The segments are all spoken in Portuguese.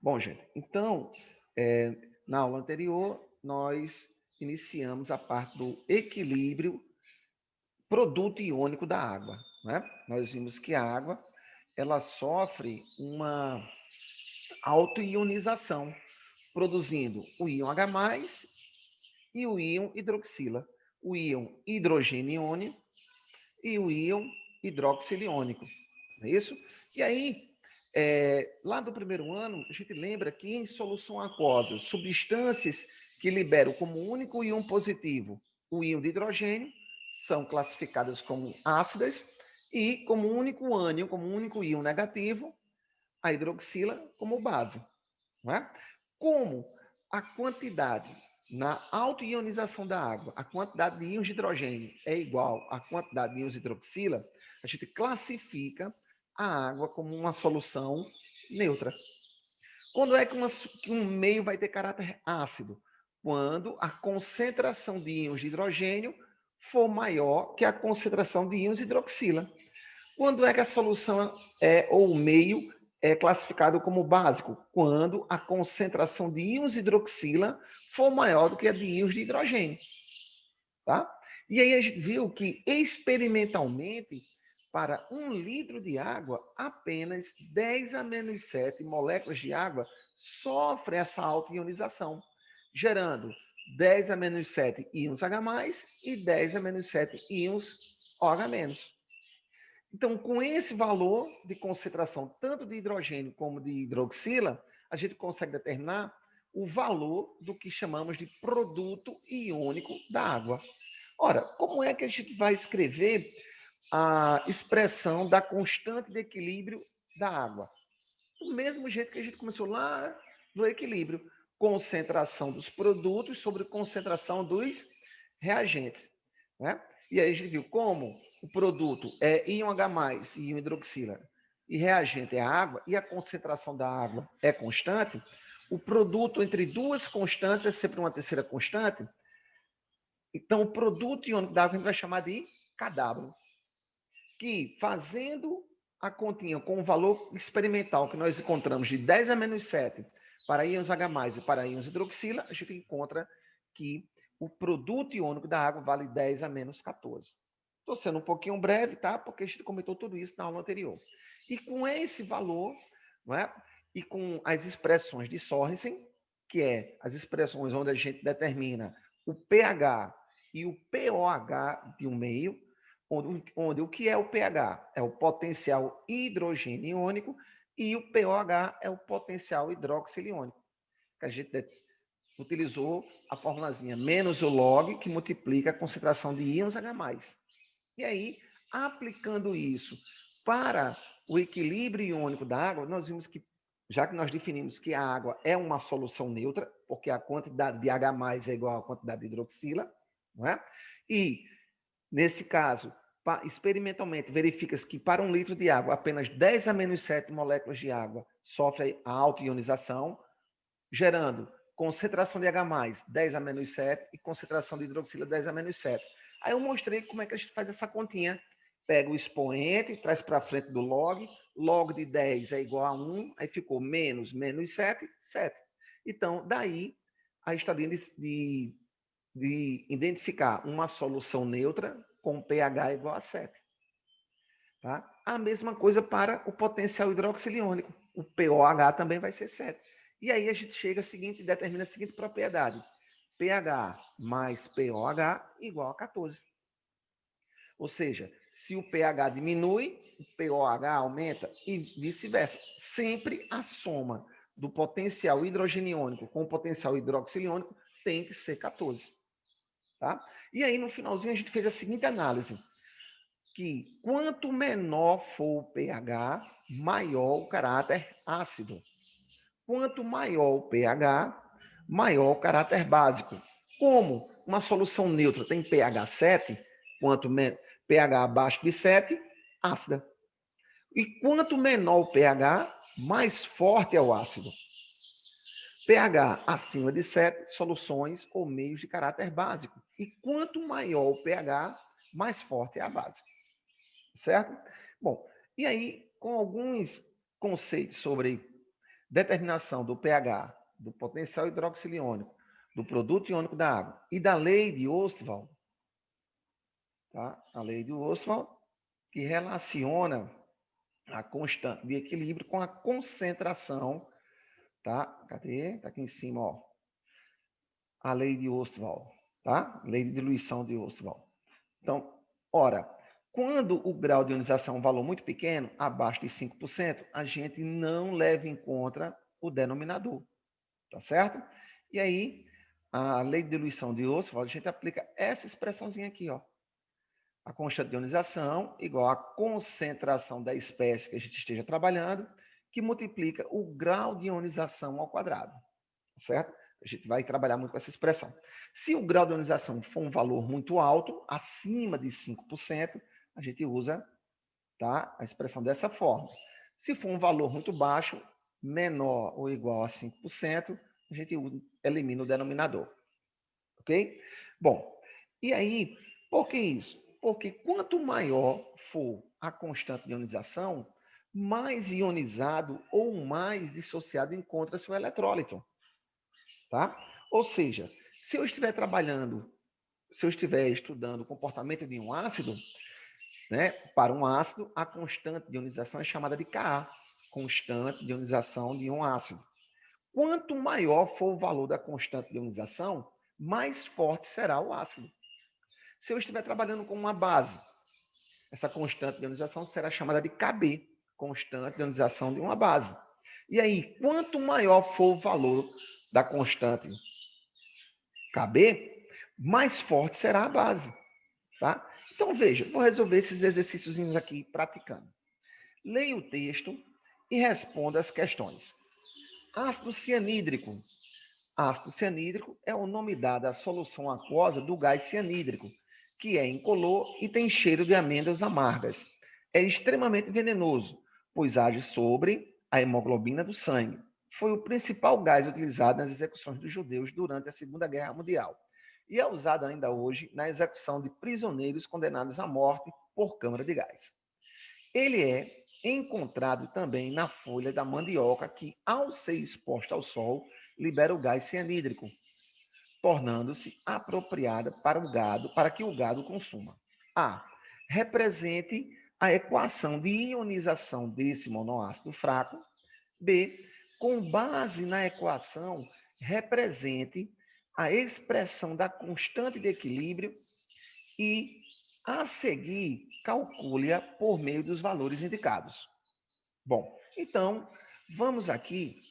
Bom, gente, então, na aula anterior, nós iniciamos a parte do equilíbrio produto iônico da água, né? Nós vimos que a água, ela sofre uma autoionização, produzindo o íon H+, e o íon hidroxila, o íon hidrogênio iônico e o íon hidroxilo iônico, não é isso? E aí, lá do primeiro ano, a gente lembra que em solução aquosa, substâncias que liberam como único íon positivo o íon de hidrogênio são classificadas como ácidas e como único ânion, como único íon negativo, a hidroxila como base. Não é? Como a quantidade na autoionização da água, a quantidade de íons de hidrogênio é igual à quantidade de íons de hidroxila, a gente classifica a água como uma solução neutra. Quando é que um meio vai ter caráter ácido? Quando a concentração de íons de hidrogênio for maior que a concentração de íons de hidroxila. Quando é que a solução ou o meio é classificado como básico? Quando a concentração de íons de hidroxila for maior do que a de íons de hidrogênio. Tá? E aí a gente viu que experimentalmente, para 1 litro de água, apenas 10 a menos 7 moléculas de água sofrem essa autoionização, gerando 10 a menos 7 íons H+, e 10 a menos 7 íons OH-. Então, com esse valor de concentração, tanto de hidrogênio como de hidroxila, a gente consegue determinar o valor do que chamamos de produto iônico da água. Ora, como é que a gente vai escrever a expressão da constante de equilíbrio da água? Do mesmo jeito que a gente começou lá no equilíbrio, concentração dos produtos sobre concentração dos reagentes, né? E aí a gente viu como o produto é íon H+, íon hidroxila, e reagente é a água, e a concentração da água é constante, o produto entre duas constantes é sempre uma terceira constante. Então, o produto iônico da água a gente vai chamar de Kw, que fazendo a continha com o valor experimental que nós encontramos de 10 a menos 7 para íons H+, e para íons hidroxila, a gente encontra que o produto iônico da água vale 10 a menos 14. Estou sendo um pouquinho breve, tá? Porque a gente comentou tudo isso na aula anterior. E com esse valor, não é? E com as expressões de Sorensen, que é as expressões onde a gente determina o pH e o pOH de um meio, onde o que é o pH? É o potencial hidrogênio iônico e o pOH é o potencial hidroxilo iônico. Que a gente utilizou a formulazinha menos o log, que multiplica a concentração de íons H+. E aí, aplicando isso para o equilíbrio iônico da água, nós vimos que, já que nós definimos que a água é uma solução neutra, porque a quantidade de H+ é igual à quantidade de hidroxila, não é? E nesse caso, experimentalmente, verifica-se que para 1 litro de água, apenas 10 a menos 7 moléculas de água sofrem a autoionização, gerando concentração de H+, 10 a menos 7, e concentração de hidroxila, 10 a menos 7. Aí eu mostrei como é que a gente faz essa continha. Pega o expoente, traz para frente do log, log de 10 é igual a 1, aí ficou menos 7, 7. Então, daí, a historinha de identificar uma solução neutra com pH igual a 7. Tá? A mesma coisa para o potencial hidroxiliônico. O pOH também vai ser 7. E aí a gente chega a seguinte, determina a seguinte propriedade. pH mais pOH igual a 14. Ou seja, se o pH diminui, o pOH aumenta e vice-versa. Sempre a soma do potencial hidrogeniônico com o potencial hidroxiliônico tem que ser 14. Tá? E aí, no finalzinho, a gente fez a seguinte análise, que quanto menor for o pH, maior o caráter ácido. Quanto maior o pH, maior o caráter básico. Como uma solução neutra tem pH 7, quanto pH abaixo de 7, ácida. E quanto menor o pH, mais forte é o ácido. pH acima de 7, soluções ou meios de caráter básico. E quanto maior o pH, mais forte é a base. Certo? Bom, e aí, com alguns conceitos sobre determinação do pH, do potencial hidroxiliônico, do produto iônico da água e da lei de Ostwald, tá? A lei de Ostwald, que relaciona a constante de equilíbrio com a concentração, tá? Cadê? Tá aqui em cima, ó. A lei de Ostwald, tá? Lei de diluição de Ostwald. Então, ora, quando o grau de ionização é um valor muito pequeno, abaixo de 5%, a gente não leva em conta o denominador, tá certo? E aí, a lei de diluição de Ostwald, a gente aplica essa expressãozinha aqui, ó. A constante de ionização igual à concentração da espécie que a gente esteja trabalhando, que multiplica o grau de ionização ao quadrado, certo? A gente vai trabalhar muito com essa expressão. Se o grau de ionização for um valor muito alto, acima de 5%, a gente usa, tá, a expressão dessa forma. Se for um valor muito baixo, menor ou igual a 5%, a gente elimina o denominador. Ok? Bom, e aí, por que isso? Porque quanto maior for a constante de ionização, mais ionizado ou mais dissociado encontra-se o eletrólito. Tá? Ou seja, se eu estiver trabalhando, se eu estiver estudando o comportamento de um ácido, né, para um ácido, a constante de ionização é chamada de Ka, constante de ionização de um ácido. Quanto maior for o valor da constante de ionização, mais forte será o ácido. Se eu estiver trabalhando com uma base, essa constante de ionização será chamada de Kb, constante de ionização de uma base. E aí, quanto maior for o valor da constante Kb, mais forte será a base. Tá? Então, veja, vou resolver esses exercícios aqui praticando. Leia o texto e responda as questões. Ácido cianídrico. Ácido cianídrico é o nome dado à solução aquosa do gás cianídrico, que é incolor e tem cheiro de amêndoas amargas. É extremamente venenoso, pois age sobre a hemoglobina do sangue. Foi o principal gás utilizado nas execuções dos judeus durante a Segunda Guerra Mundial e é usado ainda hoje na execução de prisioneiros condenados à morte por câmara de gás. Ele é encontrado também na folha da mandioca, que, ao ser exposta ao sol, libera o gás cianídrico, tornando-se apropriada para o gado, para que o gado consuma. A. Represente a equação de ionização desse monoácido fraco. B. Com base na equação, represente a expressão da constante de equilíbrio e, a seguir, calcule-a por meio dos valores indicados. Bom, então, vamos aqui,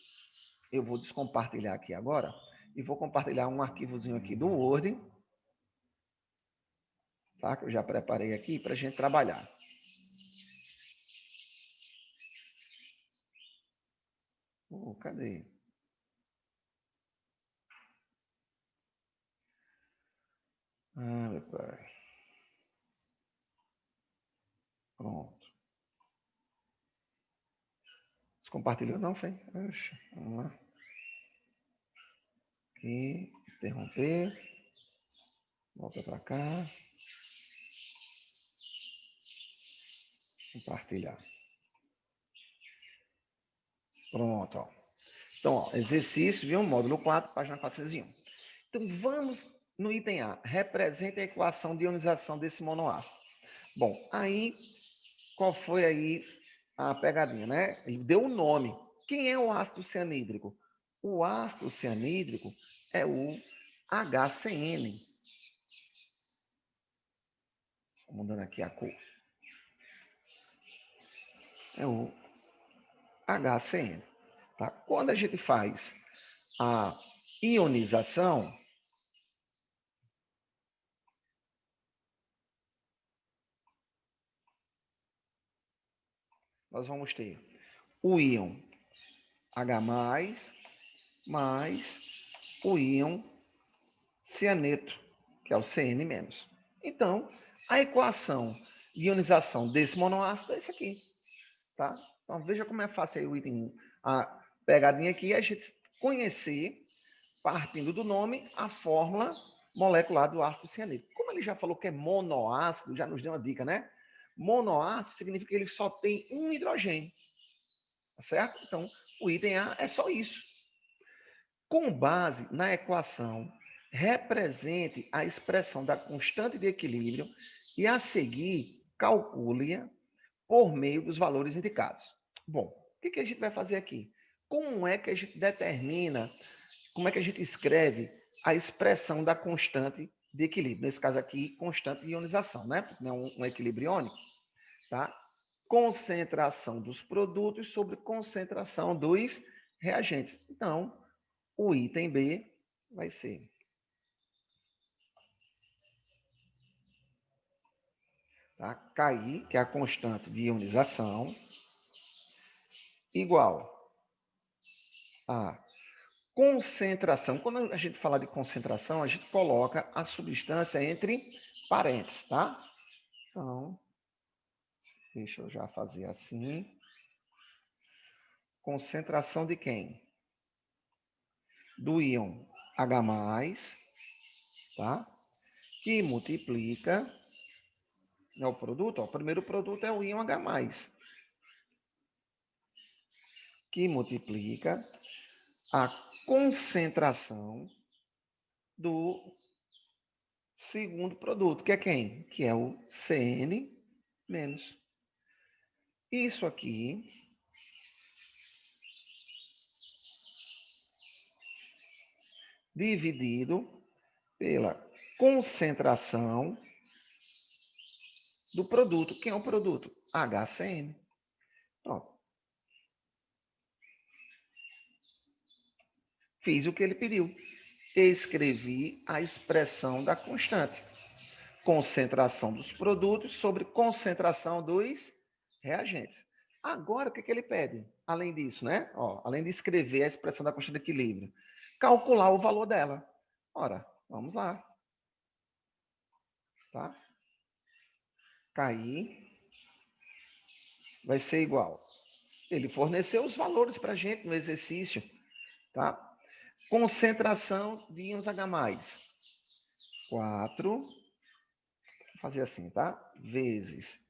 eu vou descompartilhar aqui agora, e vou compartilhar um arquivozinho aqui do Word, tá? Que eu já preparei aqui para a gente trabalhar. Cadê? Ah, meu pai. Pronto. Descompartilhou não, foi? Oxe, vamos lá. Aqui, interromper. Volta para cá. Compartilhar. Pronto, ó. Então, ó, exercício, viu? Módulo 4, página 401. Então, vamos no item A. Representa a equação de ionização desse monoácido. Bom, aí, qual foi aí a pegadinha, né? Ele deu o nome. Quem é o ácido cianídrico? O ácido cianídrico é o HCN. Estou mudando aqui a cor. É o HCN. Tá? Quando a gente faz a ionização, nós vamos ter o íon H+, mais o íon cianeto, que é o CN-. Então, a equação de ionização desse monoácido é esse aqui. Tá? Então, veja como é fácil aí o item 1. A pegadinha aqui é a gente conhecer, partindo do nome, a fórmula molecular do ácido cianídrico. Como ele já falou que é monoácido, já nos deu uma dica, né? Monoácido significa que ele só tem um hidrogênio. tá certo? Então, o item A é só isso. Com base na equação, represente a expressão da constante de equilíbrio e, a seguir, calcule-a por meio dos valores indicados. Bom, o que a gente vai fazer aqui? Como é que a gente determina, como é que a gente escreve a expressão da constante de equilíbrio? Nesse caso aqui, constante de ionização, né? Porque não é um equilíbrio iônico, tá? Concentração dos produtos sobre concentração dos reagentes. Então, o item B vai ser tá? KI, que é a constante de ionização, igual a concentração. Quando a gente fala de concentração, a gente coloca a substância entre parênteses, tá? Então, deixa eu já fazer assim. Concentração de quem? Do íon H+, tá? Que multiplica, né, o produto, ó, o primeiro produto é o íon H+, que multiplica a concentração do segundo produto, que é quem? Que é o CN-. Isso aqui dividido pela concentração do produto. Quem é o produto? HCN. Pronto. Fiz o que ele pediu. Escrevi a expressão da constante. Concentração dos produtos sobre concentração dos reagentes. Agora, o que ele pede? Além disso, né? Ó, além de escrever a expressão da constante de equilíbrio, calcular o valor dela. Ora, vamos lá. Tá? KI vai ser igual. Ele forneceu os valores para a gente no exercício. Tá? Concentração de íons H+. 4, vou fazer assim, tá? Vezes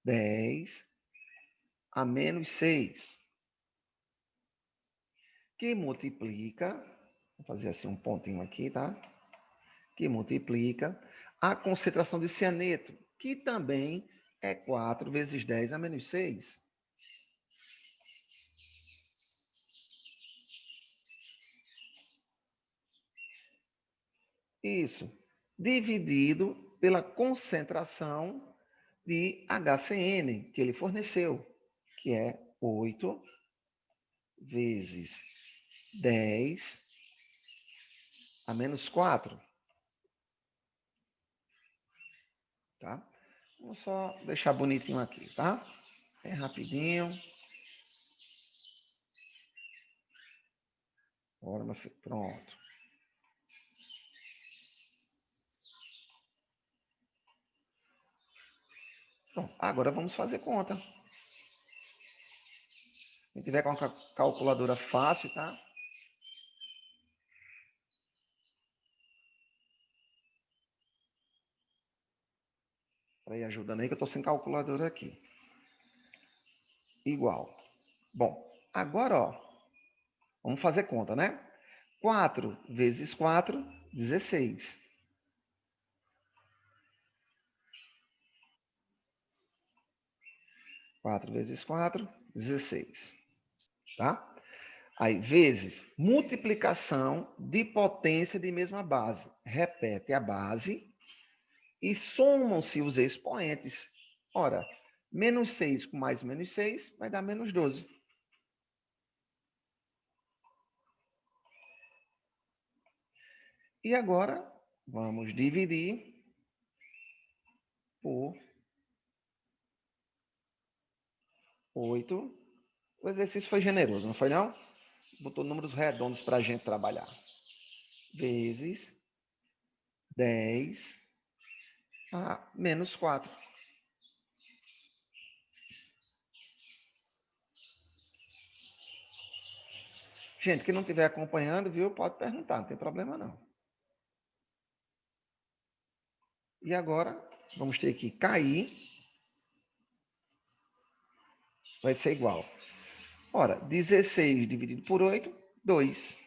10 a menos 6, que multiplica, vou fazer assim um pontinho aqui, tá? Que multiplica a concentração de cianeto, que também é 4 vezes 10 a menos 6. Isso. Dividido pela concentração de HCN que ele forneceu, que é 8 vezes 10 a menos 4. Tá? Vamos só deixar bonitinho aqui, tá? É rapidinho. Bora, meu filho. Pronto. Pronto. Agora vamos fazer conta. Se tiver com a calculadora fácil, tá? Para ir ajudando aí, que eu estou sem calculadora aqui. Igual. Bom, agora, ó, vamos fazer conta, né? 4 vezes 4, 16. 4 vezes 4, 16. Tá? Aí, vezes multiplicação de potência de mesma base. Repete a base e somam-se os expoentes. Ora, menos 6 com mais menos 6 vai dar menos 12. E agora, vamos dividir por 8. O exercício foi generoso, não foi não? Botou números redondos para a gente trabalhar. Vezes 10 a menos 4. Gente, quem não estiver acompanhando, viu, pode perguntar, não tem problema não. E agora, vamos ter que cair. Vai ser igual. Ora, 16 dividido por 8, 2.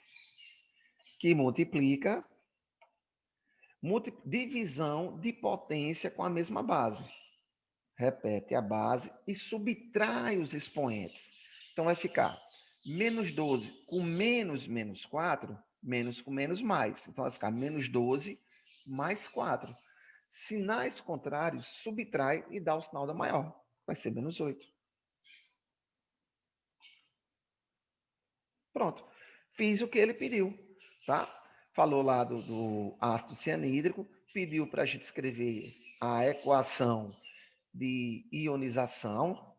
Que multiplica divisão de potência com a mesma base. Repete a base e subtrai os expoentes. Então, vai ficar menos 12 com menos 4, menos com menos mais. Então, vai ficar menos 12 mais 4. Sinais contrários, subtrai e dá o sinal da maior. Vai ser menos 8. Pronto. Fiz o que ele pediu, tá? Falou lá do ácido cianídrico, pediu para a gente escrever a equação de ionização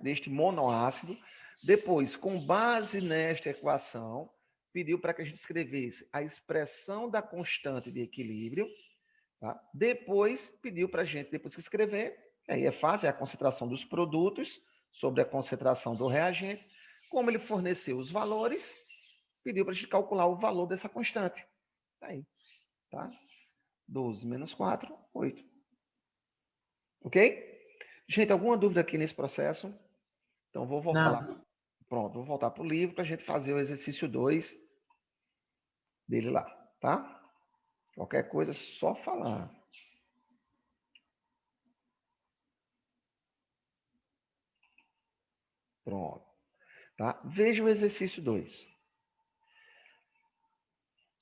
deste monoácido. Depois, com base nesta equação, pediu para que a gente escrevesse a expressão da constante de equilíbrio. Tá? Depois, pediu para a gente, depois que escrever, aí é fácil, é a concentração dos produtos sobre a concentração do reagente. Como ele forneceu os valores, pediu para a gente calcular o valor dessa constante. Tá aí, tá? 12 menos 4, 8. Ok? Gente, alguma dúvida aqui nesse processo? Então, vou voltar Não. lá. Pronto, vou voltar para o livro para a gente fazer o exercício 2 dele lá, tá? Qualquer coisa, é só falar. Pronto. Tá? Veja o exercício 2.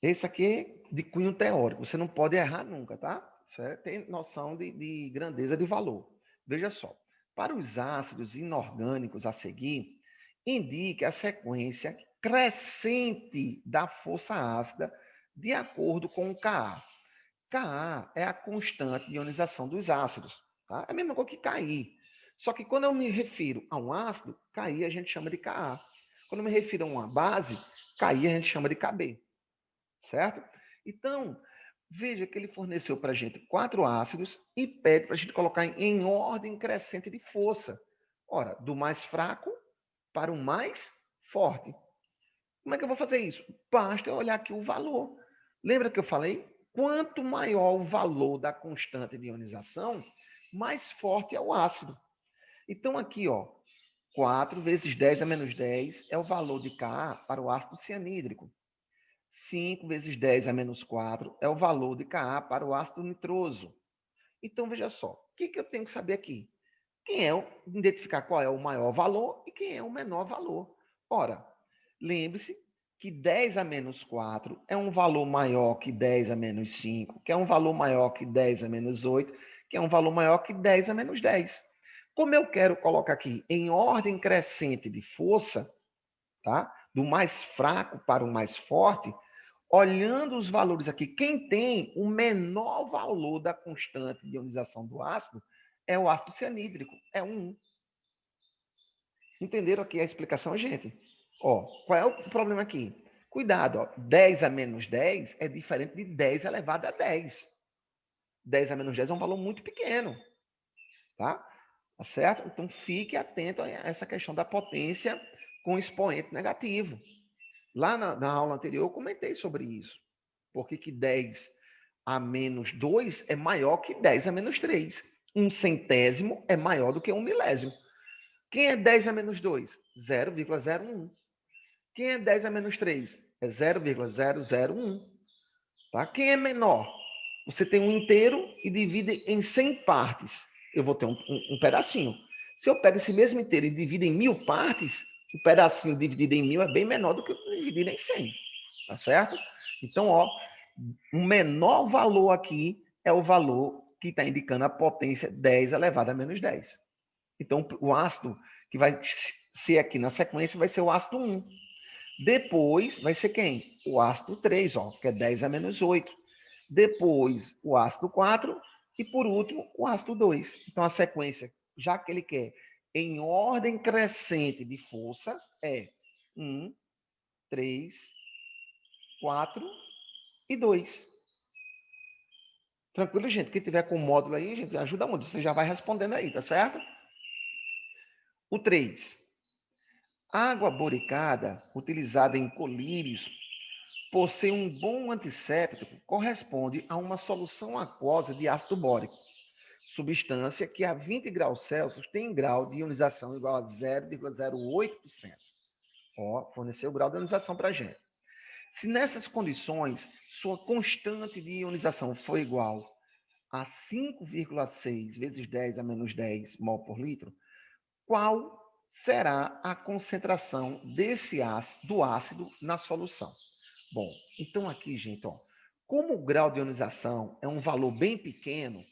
Esse aqui é de cunho teórico. Você não pode errar nunca, tá? Isso é ter noção de grandeza de valor. Veja só. Para os ácidos inorgânicos a seguir, indique a sequência crescente da força ácida de acordo com o Ka. Ka é a constante de ionização dos ácidos. Tá? É a mesma coisa que Ki. Só que quando eu me refiro a um ácido, Ki a gente chama de Ka. Quando eu me refiro a uma base, Ki a gente chama de Kb. Certo? Então, veja que ele forneceu para a gente 4 ácidos e pede para a gente colocar em ordem crescente de força. Ora, do mais fraco para o mais forte. Como é que eu vou fazer isso? Basta eu olhar aqui o valor. Lembra que eu falei? Quanto maior o valor da constante de ionização, mais forte é o ácido. Então, aqui, ó, 4 vezes 10 a menos 10 é o valor de Ka para o ácido cianídrico. 5 vezes 10 a menos 4 é o valor de Ka para o ácido nitroso. Então, veja só, o que eu tenho que saber aqui? Identificar qual é o maior valor e quem é o menor valor. Ora, lembre-se que 10 a menos 4 é um valor maior que 10 a menos 5, que é um valor maior que 10 a menos 8, que é um valor maior que 10 a menos 10. Como eu quero colocar aqui em ordem crescente de força, tá? Do mais fraco para o mais forte, olhando os valores aqui, quem tem o menor valor da constante de ionização do ácido é o ácido cianídrico, é 1. Entenderam aqui a explicação, gente? Ó, qual é o problema aqui? Cuidado, ó, 10 a menos 10 é diferente de 10 elevado a 10. 10 a menos 10 é um valor muito pequeno, tá? Tá certo? Então, fique atento a essa questão da potência com expoente negativo. Lá na aula anterior eu comentei sobre isso. Por que 10 a menos 2 é maior que 10 a menos 3? Um centésimo é maior do que um milésimo. Quem é 10 a menos 2? 0,01. Quem é 10 a menos 3? É 0,001. Tá? Quem é menor? Você tem um inteiro e divide em 100 partes. Eu vou ter um pedacinho. Se eu pego esse mesmo inteiro e divido em 1000 partes, o pedacinho dividido em 1000 é bem menor do que o dividido em 100. Tá certo? Então, ó, o menor valor aqui é o valor que está indicando a potência 10 elevado a menos 10. Então, o ácido que vai ser aqui na sequência vai ser o ácido 1. Depois vai ser quem? O ácido 3, ó, que é 10 a menos 8. Depois o ácido 4 e, por último, o ácido 2. Então, a sequência, já que ele quer em ordem crescente de força, é 1, 3, 4 e 2. Tranquilo, gente? Quem tiver com o módulo aí, gente, ajuda muito. Você já vai respondendo aí, tá certo? O 3. Água boricada, utilizada em colírios, por ser um bom antisséptico, corresponde a uma solução aquosa de ácido bórico. substância que a 20 graus Celsius tem grau de ionização igual a 0,08%. Ó, forneceu o grau de ionização para a gente. Se nessas condições sua constante de ionização for igual a 5,6 vezes 10 a menos 10 mol por litro, qual será a concentração do ácido na solução? Bom, então aqui, gente, ó, como o grau de ionização é um valor bem pequeno,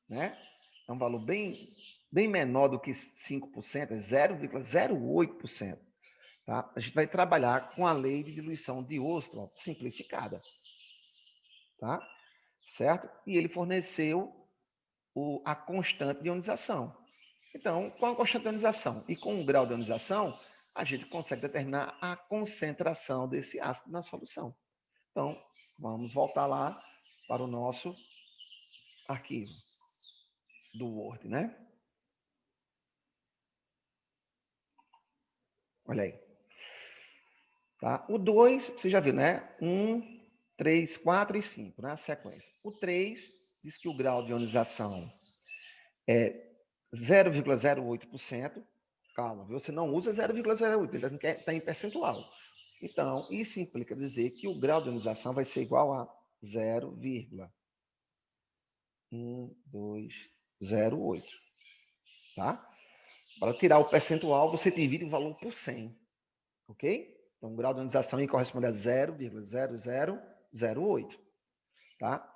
né? É um valor bem menor do que 5%, é 0,08%. Tá? A gente vai trabalhar com a lei de diluição de Ostwald simplificada. Tá? Certo? E ele forneceu a constante de ionização. Então, com a constante de ionização e com o grau de ionização, a gente consegue determinar a concentração desse ácido na solução. Então, vamos voltar lá para o nosso arquivo do Word, né? Olha aí. Tá? O 2, você já viu, né? 1, 3, 4 e 5, né? A sequência. O 3 diz que o grau de ionização é 0,08%. Calma, viu? Você não usa 0,08, ele está em percentual. Então, isso implica dizer que o grau de ionização vai ser igual a 0,1208. Tá? Para tirar o percentual, você divide o valor por 100. Ok? Então, o grau de ionização corresponde a 0,0008. Tá?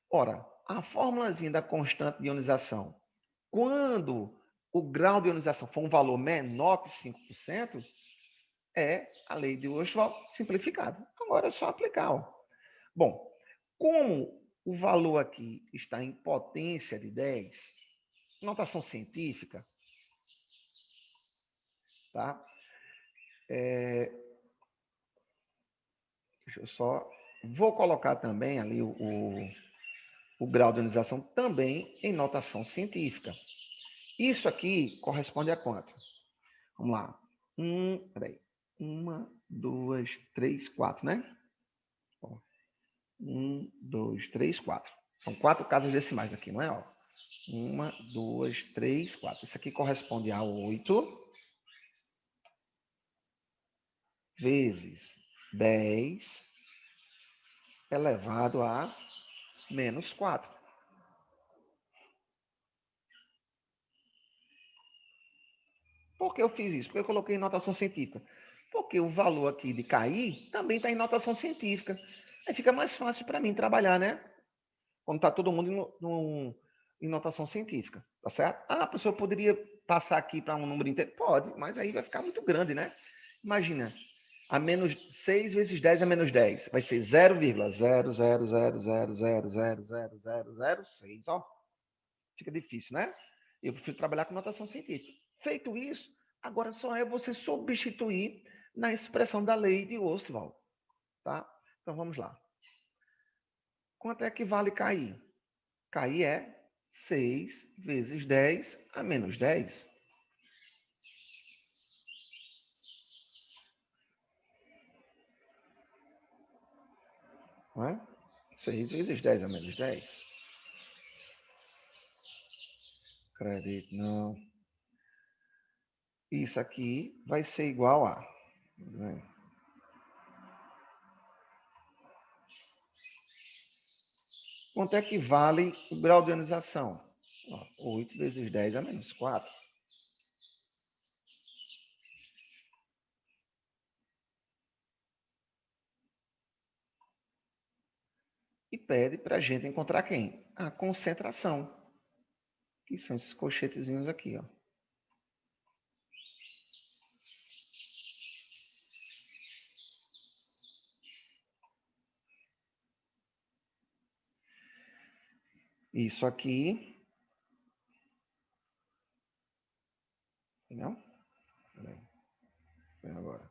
Ora, a formulazinha da constante de ionização, quando o grau de ionização for um valor menor que 5%, é a lei de Ostwald simplificada. Agora é só aplicar. Ó. Bom, como o valor aqui está em potência de 10, notação científica, tá? Deixa eu só... Vou colocar também ali o grau de ionização também em notação científica. Isso aqui corresponde a quanto? Vamos lá. Peraí. 1, 2, 3, 4, né? 1, 2, 3, 4. São 4 casas decimais aqui, não é? 1, 2, 3, 4. Isso aqui corresponde a 8 vezes 10 elevado a menos 4. Por que eu fiz isso? Porque eu coloquei em notação científica. Porque o valor aqui de cair também está em notação científica. Aí fica mais fácil para mim trabalhar, né? Quando está todo mundo em notação científica, tá certo? Ah, a pessoa poderia passar aqui para um número inteiro? Pode, mas aí vai ficar muito grande, né? Imagina, a menos 6 vezes 10 a menos 10. Vai ser 0,00000000006. Ó, fica difícil, né? Eu prefiro trabalhar com notação científica. Feito isso, agora só é você substituir na expressão da lei de Ostwald, tá? Então vamos lá. Quanto é que vale cair? Cair é 6 vezes 10 a menos 10. Não é? 6 vezes 10 a menos 10. Acredito, não. Isso aqui vai ser igual a... Né? Quanto é que vale o grau de ionização? 8 vezes 10 a menos 4. E pede para a gente encontrar quem? A concentração. Que são esses colchetezinhos aqui, ó. Isso aqui... Entendeu? Peraí. Agora.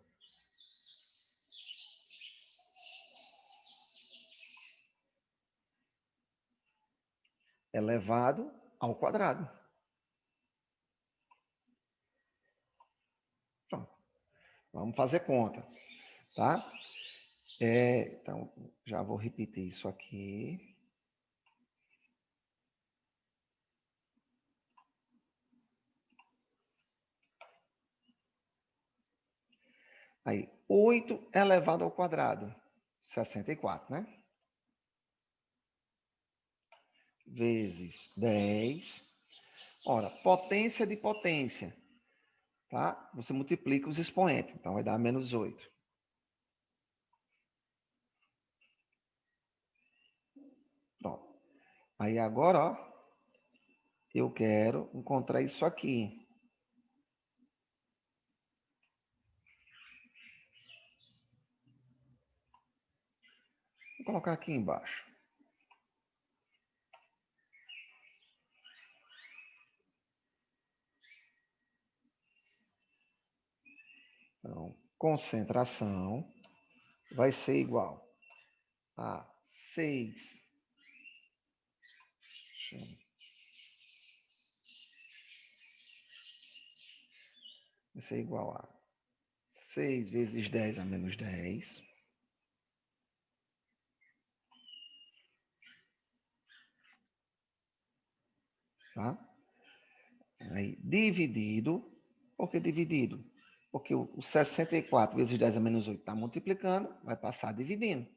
Elevado ao quadrado. Pronto. Vamos fazer conta, tá? Então, já vou repetir isso aqui. Aí, 8 elevado ao quadrado, 64, né? Vezes 10. Ora, potência de potência, tá? Você multiplica os expoentes, então vai dar menos 8. Pronto. Aí agora, ó, eu quero encontrar isso aqui. Vou colocar aqui embaixo. Então, concentração vai ser igual a 6. Vai ser igual a 6 vezes 10 a menos 10. Tá? Aí, dividido. Por que dividido? Porque o 64 vezes 10 a menos 8 está multiplicando, vai passar dividindo.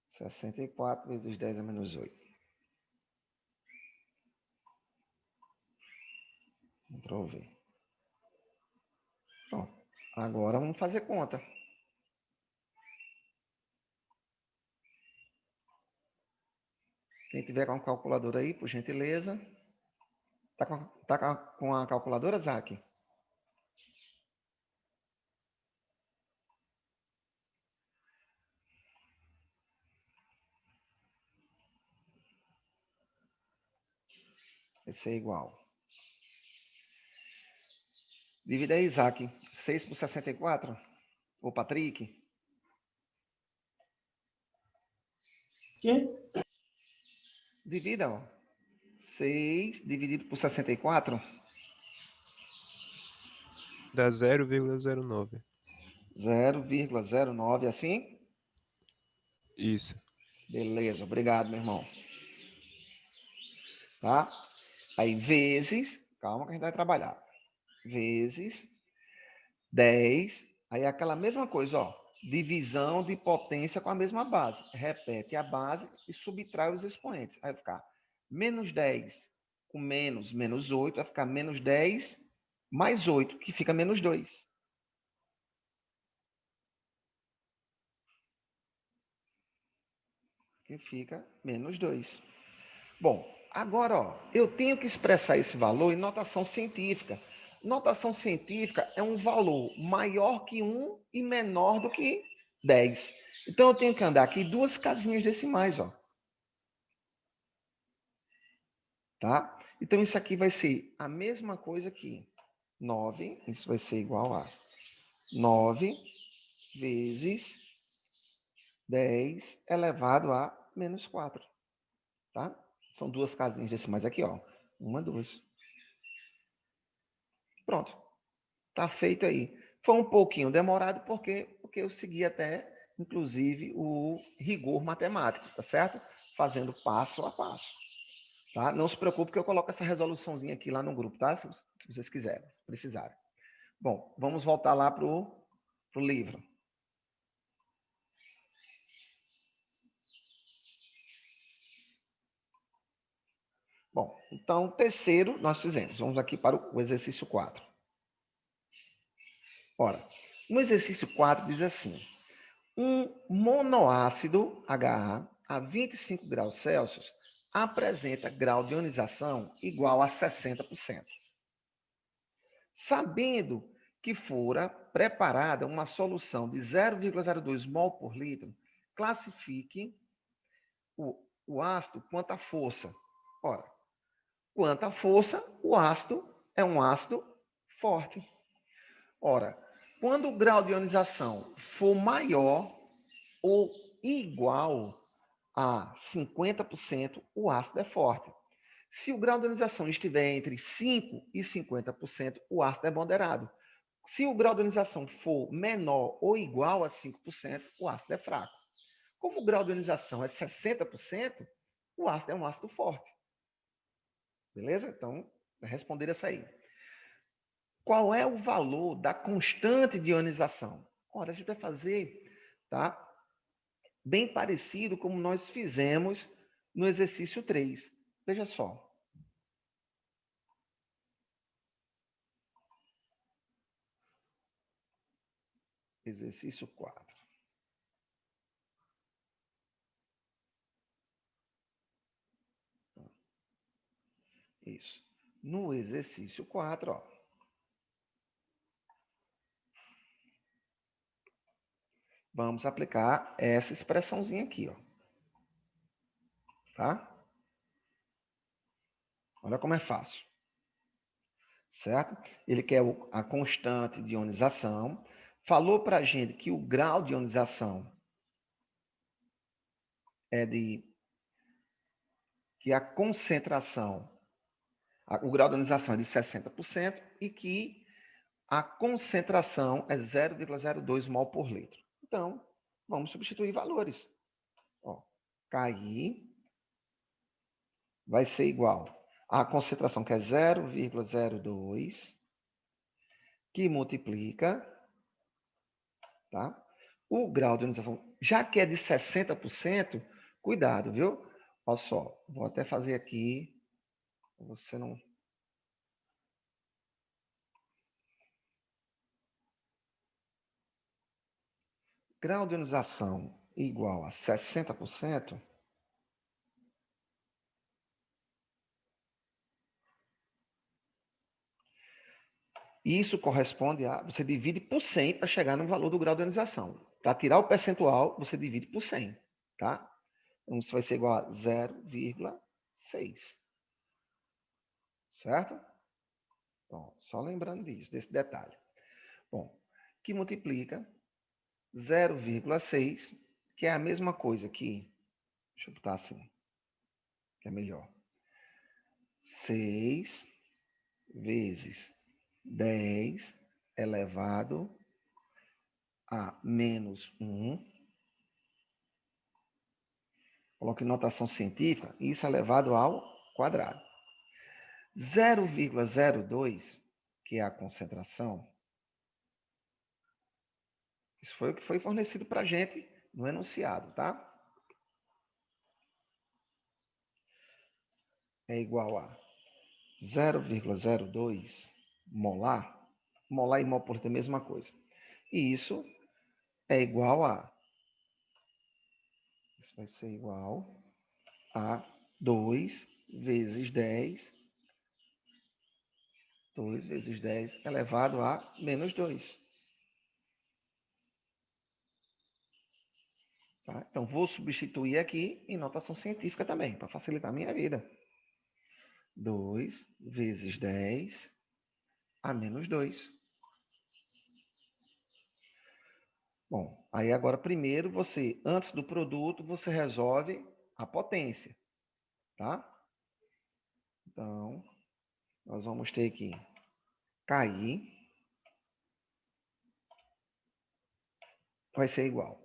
Sessenta e quatro vezes 10 a menos 8. Ctrl V. Pronto. Agora vamos fazer conta. Quem tiver com a calculadora aí, por gentileza. Tá com a calculadora, Zac? Vai ser igual. Divide aí, Isaac. 6 por 64. Ô, Patrick. Quê? Divida, ó. 6 dividido por 64. Dá 0,09. 0,09, assim? Isso. Beleza, obrigado, meu irmão. Tá? Aí, vezes, calma que a gente vai trabalhar. Vezes 10. Aí, aquela mesma coisa, ó. Divisão de potência com a mesma base. Repete a base e subtrai os expoentes. Aí vai ficar menos 10 com menos 8, vai ficar menos 10 mais 8, que fica menos 2. Que fica menos 2. Bom, agora, ó, eu tenho que expressar esse valor em notação científica. Notação científica é um valor maior que 1 e menor do que 10. Então, eu tenho que andar aqui 2 casinhas decimais, ó. Tá? Então, isso aqui vai ser a mesma coisa aqui. 9, isso vai ser igual a 9 vezes 10 elevado a menos 4. Tá? São 2 casinhas decimais aqui, ó. 1, 2. Pronto. Tá feito aí. Foi um pouquinho demorado porque eu segui até, inclusive, o rigor matemático, tá certo? Fazendo passo a passo. Tá? Não se preocupe que eu coloco essa resoluçãozinha aqui lá no grupo, tá? Se vocês quiserem, se precisarem. Bom, vamos voltar lá para o livro. Bom, então, terceiro nós fizemos. Vamos aqui para o exercício 4. Ora, no exercício 4 diz assim: um monoácido HA a 25 graus Celsius apresenta grau de ionização igual a 60%. Sabendo que fora preparada uma solução de 0,02 mol por litro, classifique o ácido quanto à força. Ora, quanto à força, o ácido é um ácido forte. Ora, quando o grau de ionização for maior ou igual a 50%, o ácido é forte. Se o grau de ionização estiver entre 5% e 50%, o ácido é moderado. Se o grau de ionização for menor ou igual a 5%, o ácido é fraco. Como o grau de ionização é 60%, o ácido é um ácido forte. Beleza? Então, responder essa aí. Qual é o valor da constante de ionização? Ora, a gente vai fazer, tá? Bem parecido como nós fizemos no exercício 3. Veja só. Exercício 4. Isso. No exercício 4, ó. Vamos aplicar essa expressãozinha aqui, ó. Tá? Olha como é fácil. Certo? Ele quer a constante de ionização. Falou para a gente que o grau de ionização é de... que a concentração, o grau de ionização é de 60% e que a concentração é 0,02 mol por litro. Então, vamos substituir valores. Ó, KI vai ser igual à concentração, que é 0,02, que multiplica, tá? O grau de ionização, já que é de 60%, cuidado, viu? Olha só, vou até fazer aqui, você não... Grau de ionização igual a 60%, isso corresponde a... Você divide por 100 para chegar no valor do grau de ionização. Para tirar o percentual, você divide por 100, tá? Então, isso vai ser igual a 0,6. Certo? Bom, só lembrando disso, desse detalhe. Bom, que multiplica 0,6, que é a mesma coisa que... Deixa eu botar assim, que é melhor. 6 vezes 10 elevado a menos 1. Coloque notação científica, isso é elevado ao quadrado. 0,02, que é a concentração, isso foi o que foi fornecido para a gente no enunciado, tá? É igual a 0,02 molar. Molar e mol por litro é a mesma coisa. E isso é igual a... Isso vai ser igual a 2 vezes 10. 2 vezes 10 elevado a menos 2. Tá? Então, vou substituir aqui em notação científica também, para facilitar a minha vida. 2 vezes 10 a menos 2. Bom, aí agora primeiro você, antes do produto, você resolve a potência, tá? Então, nós vamos ter que cair, vai ser igual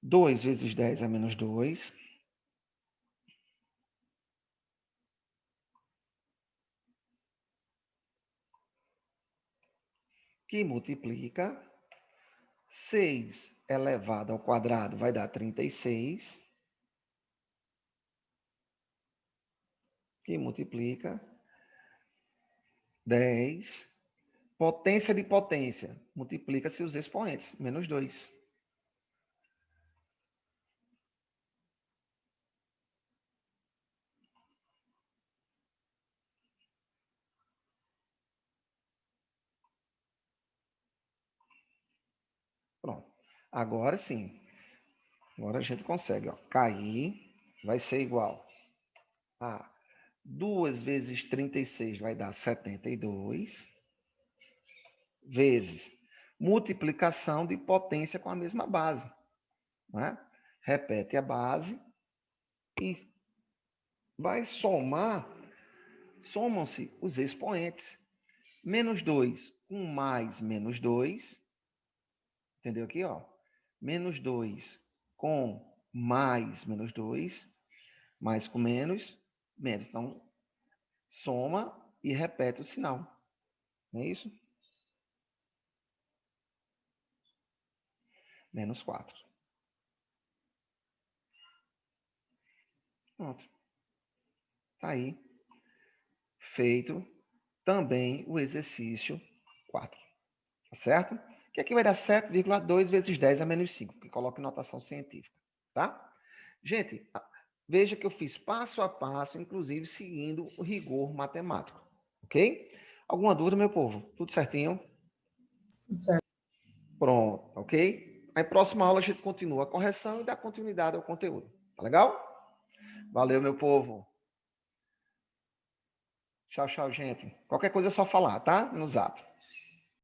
2 vezes 10 a menos 2, que multiplica 6 elevado ao quadrado vai dar 36, que multiplica 10, potência de potência, multiplica-se os expoentes, menos 2. Pronto. Agora sim. Agora a gente consegue, ó. Cair vai ser igual a 2 vezes 36 vai dar 72, vezes multiplicação de potência com a mesma base. Né? Repete a base e vai somar, somam-se os expoentes. Menos 2 com mais menos 2, entendeu aqui? Ó? Menos 2 com mais menos 2, mais com menos, menos. Então, soma e repete o sinal. Não é isso? Menos 4. Pronto. Tá aí. Feito também o exercício 4. Tá certo? Que aqui vai dar 7,2 vezes 10 a menos 5, que coloca em notação científica. Tá? Gente, veja que eu fiz passo a passo, inclusive seguindo o rigor matemático. Ok? Alguma dúvida, meu povo? Tudo certinho? Tudo certo. Pronto, ok? Aí, próxima aula, a gente continua a correção e dá continuidade ao conteúdo. Tá legal? Valeu, meu povo. Tchau, tchau, gente. Qualquer coisa é só falar, tá? No zap.